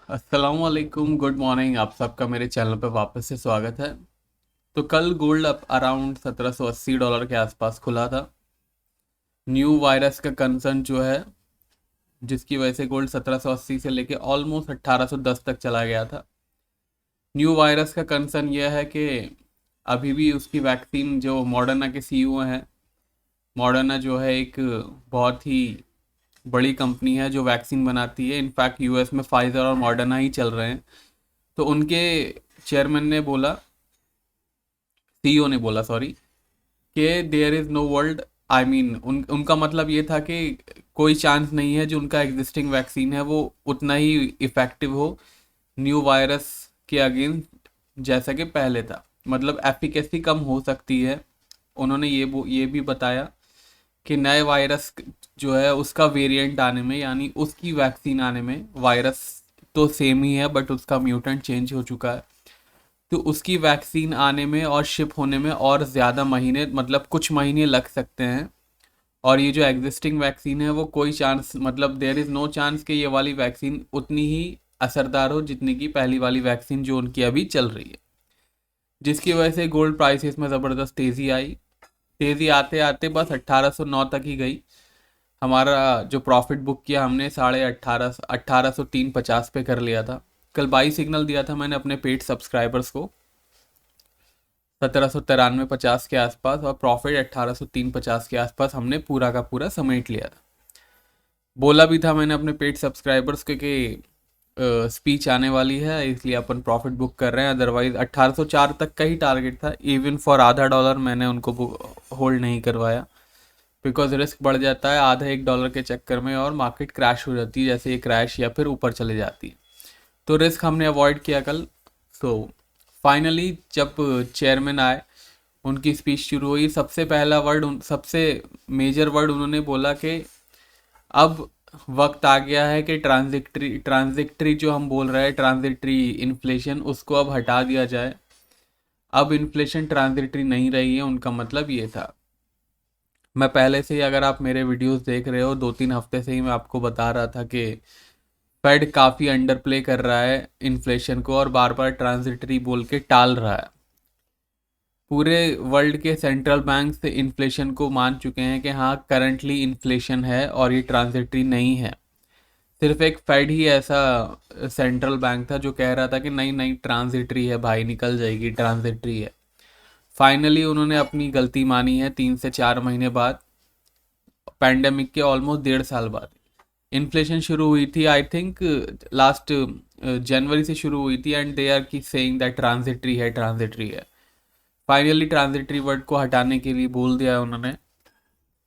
अस्सलामुअलैकुम, good morning. आप सबका मेरे चैनल पर वापस से स्वागत है। तो कल गोल्ड अप अराउंड $1780 के आसपास खुला था। न्यू वायरस का कंसर्न जो है, जिसकी वजह से गोल्ड 1780 से लेके ऑलमोस्ट 1810 तक चला गया था। न्यू वायरस का कंसर्न यह है कि अभी भी उसकी वैक्सीन जो मॉडर्ना के सीईओ हैं, मॉडर्ना जो है एक बहुत ही बड़ी कंपनी है जो वैक्सीन बनाती है। इनफैक्ट यूएस में फाइजर और मॉडर्ना ही चल रहे हैं। तो उनके चेयरमैन ने बोला, सीईओ ने बोला सॉरी, कि there is no world, I mean उनका मतलब ये था कि कोई चांस नहीं है जो उनका एग्जिस्टिंग वैक्सीन है वो उतना ही इफ़ेक्टिव हो न्यू वायरस के अगेंस्ट जैसा कि पहले था। मतलब एफिकेसी कम हो सकती है। उन्होंने ये भी बताया कि नए वायरस जो है उसका वेरिएंट आने में, यानी उसकी वैक्सीन आने में, वायरस तो सेम ही है बट उसका म्यूटेंट चेंज हो चुका है, तो उसकी वैक्सीन आने में और शिप होने में और ज़्यादा महीने, मतलब कुछ महीने लग सकते हैं। और ये जो एग्जिस्टिंग वैक्सीन है वो कोई चांस, मतलब देयर इज़ नो चांस कि ये वाली वैक्सीन उतनी ही असरदार हो जितनी की पहली वाली वैक्सीन जो उनकी अभी चल रही है। जिसकी वजह से गोल्ड प्राइसेस में ज़बरदस्त तेज़ी आई। तेज़ी आते आते बस 1809 तक ही गई। हमारा जो प्रॉफिट बुक किया हमने 1803.50 पे कर लिया था। कल बाई सिग्नल दिया था मैंने अपने पेड सब्सक्राइबर्स को 1793.50 के आसपास, और प्रॉफिट 1803.50 के आसपास हमने पूरा का पूरा समेट लिया था। बोला भी था मैंने अपने पेड सब्सक्राइबर्स को कि स्पीच आने वाली है इसलिए अपन प्रॉफिट बुक कर रहे हैं, अदरवाइज 1804 तक का ही टारगेट था। इवन फॉर आधा डॉलर मैंने उनको होल्ड नहीं करवाया, बिकॉज रिस्क बढ़ जाता है आधा $1 के चक्कर में और मार्केट क्रैश हो जाती है, जैसे ये क्रैश या फिर ऊपर चले जाती है। तो रिस्क हमने अवॉइड किया कल। सो फाइनली जब चेयरमैन आए, उनकी स्पीच शुरू हुई, सबसे पहला वर्ड, सबसे मेजर वर्ड उन्होंने बोला कि अब वक्त आ गया है कि ट्रांजिक्टरी जो हम बोल रहे हैं, ट्रांजिटरी इन्फ्लेशन, उसको अब हटा दिया जाए। अब इन्फ्लेशन ट्रांजिटरी नहीं रही है, उनका मतलब ये था। मैं पहले से ही, अगर आप मेरे वीडियोस देख रहे हो, 2-3 हफ्ते से ही मैं आपको बता रहा था कि फेड काफ़ी अंडर प्ले कर रहा है इन्फ्लेशन को और बार बार ट्रांजिटरी बोल के टाल रहा है। पूरे वर्ल्ड के सेंट्रल बैंक से इन्फ्लेशन को मान चुके हैं कि हाँ करंटली इन्फ्लेशन है और ये ट्रांजिटरी नहीं है। सिर्फ एक फेड ही ऐसा सेंट्रल बैंक था जो कह रहा था कि नहीं नहीं ट्रांजिटरी है भाई, निकल जाएगी, ट्रांजिटरी है। फाइनली उन्होंने अपनी गलती मानी है 3 से 4 महीने बाद, पैंडेमिक के ऑलमोस्ट 1.5 साल बाद। इन्फ्लेशन शुरू हुई थी आई थिंक लास्ट जनवरी से शुरू हुई थी, एंड दे आर की सेइंग दैट ट्रांजिटरी है, ट्रांजिटरी है। फाइनली ट्रांजिटरी वर्ड को हटाने के लिए बोल दिया है उन्होंने।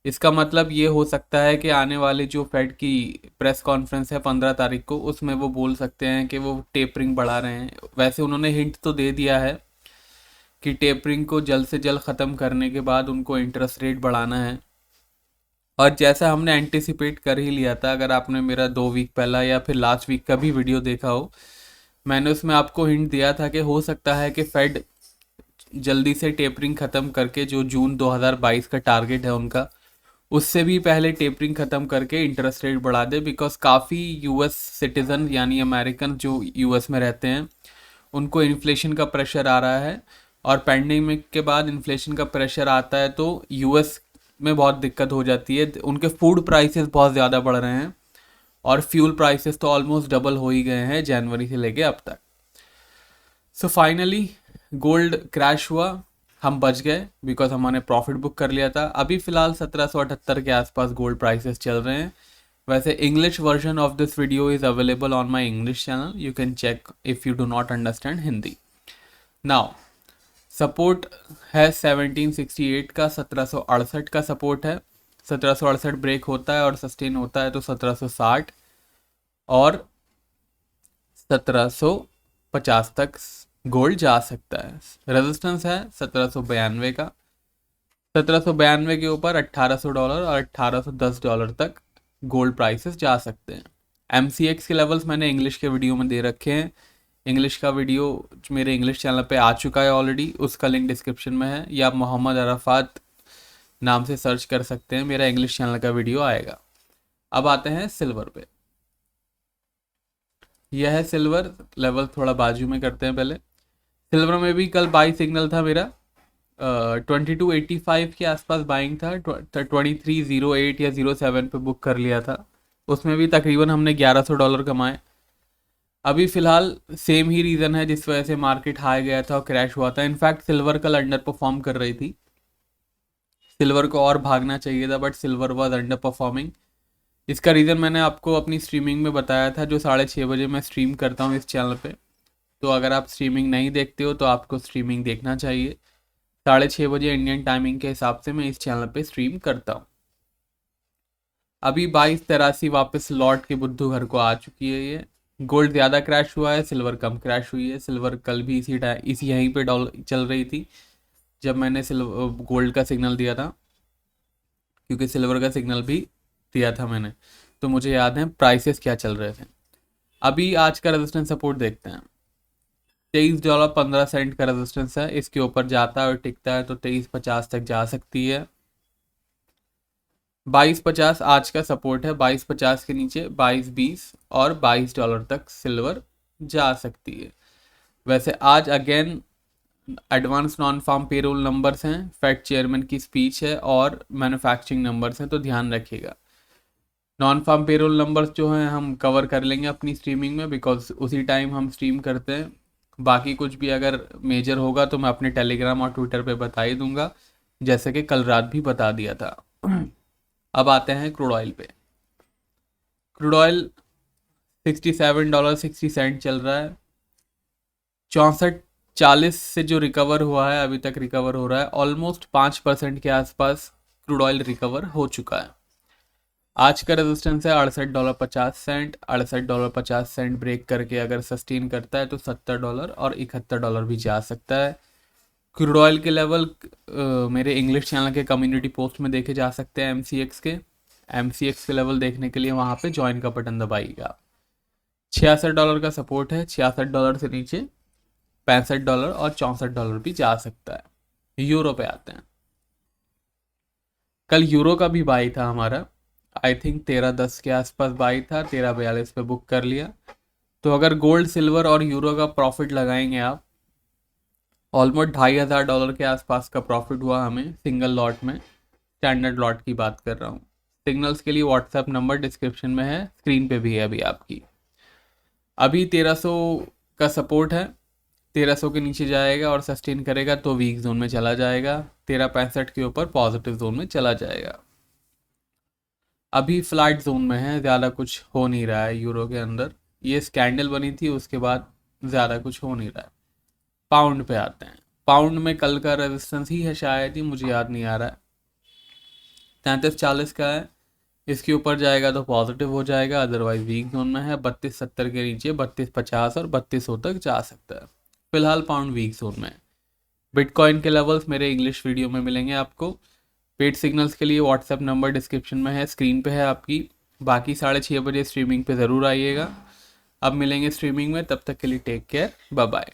इसका मतलब ये हो सकता है कि आने वाले जो फेड की प्रेस कॉन्फ्रेंस है 15 तारीख को, उसमें वो बोल सकते हैं कि वो टेपरिंग बढ़ा रहे हैं। वैसे उन्होंने हिंट तो दे दिया है कि टेपरिंग को जल्द से जल्द ख़त्म करने के बाद उनको इंटरेस्ट रेट बढ़ाना है। और जैसा हमने एंटिसिपेट कर ही लिया था, अगर आपने मेरा 2 वीक पहला या फिर लास्ट वीक का भी वीडियो देखा हो, मैंने उसमें आपको हिंट दिया था कि हो सकता है कि फेड जल्दी से टेपरिंग ख़त्म करके जो जून 2022 का टारगेट है उनका, उससे भी पहले टेपरिंग ख़त्म करके इंटरेस्ट रेट बढ़ा दे। बिकॉज काफ़ी यूएस सिटीज़न यानी अमेरिकन जो यूएस में रहते हैं, उनको इन्फ्लेशन का प्रेशर आ रहा है, और पैंडेमिक के बाद इन्फ्लेशन का प्रेशर आता है तो यूएस में बहुत दिक्कत हो जाती है। उनके फूड प्राइसेस बहुत ज़्यादा बढ़ रहे हैं और फ्यूल प्राइसेस तो ऑलमोस्ट डबल हो ही गए हैं जनवरी से लेके अब तक। सो फाइनली गोल्ड क्रैश हुआ, हम बच गए बिकॉज हमने प्रॉफिट बुक कर लिया था। अभी फ़िलहाल 1778 के आसपास गोल्ड प्राइसेस चल रहे हैं। वैसे English version of this video is available on my English channel, you can check if you do not understand Hindi. Now support है 1768 का, 1768 का सपोर्ट है। 1768 ब्रेक होता है और सस्टेन होता है तो 1760 और 1750 तक गोल्ड जा सकता है। रेजिस्टेंस है 1792 का। 1792 के ऊपर $1800 और $1810 तक गोल्ड प्राइसेस जा सकते हैं। MCX के लेवल्स मैंने इंग्लिश के वीडियो में दे रखे हैं। इंग्लिश का वीडियो मेरे इंग्लिश चैनल पे आ चुका है ऑलरेडी, उसका लिंक डिस्क्रिप्शन में है, या आप मोहम्मद अराफात नाम से सर्च कर सकते हैं, मेरा इंग्लिश चैनल का वीडियो आएगा। अब आते हैं सिल्वर पे। यह है सिल्वर लेवल, थोड़ा बाजू में करते हैं पहले। सिल्वर में भी कल बाई सिग्नल था मेरा, 2285 के आसपास बाइंग था, 2308 या 07 पे बुक कर लिया था। उसमें भी तकरीबन हमने $1100 कमाए। अभी फिलहाल सेम ही रीज़न है जिस वजह से मार्केट हाई गया था और क्रैश हुआ था। इनफैक्ट सिल्वर कल अंडर परफॉर्म कर रही थी, सिल्वर को और भागना चाहिए था, but silver was under performing. इसका रीज़न मैंने आपको अपनी स्ट्रीमिंग में बताया था, जो 6:30 बजे मैं स्ट्रीम करता हूँ इस चैनल पे। तो अगर आप स्ट्रीमिंग नहीं देखते हो तो आपको स्ट्रीमिंग देखना चाहिए। 6:30 बजे इंडियन टाइमिंग के हिसाब से मैं इस चैनल पे स्ट्रीम करता हूँ। अभी 2283 वापस लौट के बुद्धू घर को आ चुकी है ये। गोल्ड ज़्यादा क्रैश हुआ है, सिल्वर कम क्रैश हुई है। सिल्वर कल भी इसी यहीं पे डॉलर चल रही थी जब मैंने सिल्वर गोल्ड का सिग्नल दिया था, क्योंकि सिल्वर का सिग्नल भी दिया था मैंने, तो मुझे याद है प्राइसेस क्या चल रहे थे। अभी आज का रेजिस्टेंस सपोर्ट देखते हैं। $23.15 का रेजिस्टेंस है, इसके ऊपर जाता है और टिकता है तो 23.50 तक जा सकती है। 22.50 आज का सपोर्ट है, 22.50 के नीचे 22.20 और $22 तक सिल्वर जा सकती है। वैसे आज again advance non farm payroll numbers हैं, फेड चेयरमैन की स्पीच है और मैन्युफैक्चरिंग नंबर्स हैं, तो ध्यान रखिएगा। नॉन फार्म पेरोल नंबर्स जो हैं हम कवर कर लेंगे अपनी स्ट्रीमिंग में, बिकॉज उसी टाइम हम स्ट्रीम करते हैं। बाकी कुछ भी अगर मेजर होगा तो मैं अपने टेलीग्राम और ट्विटर पे बता ही दूंगा, जैसे कि कल रात भी बता दिया था। अब आते हैं क्रूड ऑयल पे। क्रूड ऑयल $67.60 चल रहा है। 64.40 से जो रिकवर हुआ है, अभी तक रिकवर हो रहा है, ऑलमोस्ट 5% के आसपास क्रूड ऑयल रिकवर हो चुका है। आज का रेजिस्टेंस है $68.50। $68.50 ब्रेक करके अगर सस्टेन करता है तो $70 और $71 भी जा सकता है। क्रूड ऑयल के लेवल मेरे इंग्लिश चैनल के कम्युनिटी पोस्ट में देखे जा सकते हैं। एमसीएक्स के लेवल देखने के लिए वहाँ पे ज्वाइन का बटन दबाइएगा। $66 का सपोर्ट है, $66 से नीचे $65 और $64 भी जा सकता है। यूरो पे आते हैं। कल यूरो का भी बाई था हमारा, आई थिंक 13.10 के आसपास बाई था, 13.42 पे बुक कर लिया। तो अगर गोल्ड सिल्वर और यूरो का प्रॉफिट लगाएंगे आप, ऑलमोस्ट $2,500 के आसपास का प्रॉफिट हुआ हमें सिंगल लॉट में। स्टैंडर्ड लॉट की बात कर रहा हूँ। सिग्नल्स के लिए व्हाट्सएप नंबर डिस्क्रिप्शन में है, स्क्रीन पे भी है अभी आपकी। अभी 1300 का सपोर्ट है, 1300 के नीचे जाएगा और सस्टेन करेगा तो वीक जोन में चला जाएगा, 1365 के ऊपर पॉजिटिव जोन में चला जाएगा। अभी फ्लैट जोन में है, ज़्यादा कुछ हो नहीं रहा है यूरो के अंदर। ये स्कैंडल बनी थी, उसके बाद ज़्यादा कुछ हो नहीं रहा है। पाउंड पे आते हैं। पाउंड में कल का रेजिस्टेंस ही है शायद ही, मुझे याद नहीं आ रहा है, 33.40 का है। इसके ऊपर जाएगा तो पॉजिटिव हो जाएगा, अदरवाइज वीक जोन में है। 32.70 के नीचे 32.50 और 3200 तक जा सकता है। फिलहाल पाउंड वीक जोन में है। बिटकॉइन के लेवल्स मेरे इंग्लिश वीडियो में मिलेंगे आपको। पेड सिग्नल्स के लिए व्हाट्सएप नंबर डिस्क्रिप्शन में है, स्क्रीन पे है आपकी। बाकी 6:30 बजे स्ट्रीमिंग पे ज़रूर आइएगा। अब मिलेंगे स्ट्रीमिंग में, तब तक के लिए टेक केयर, बाय बाय।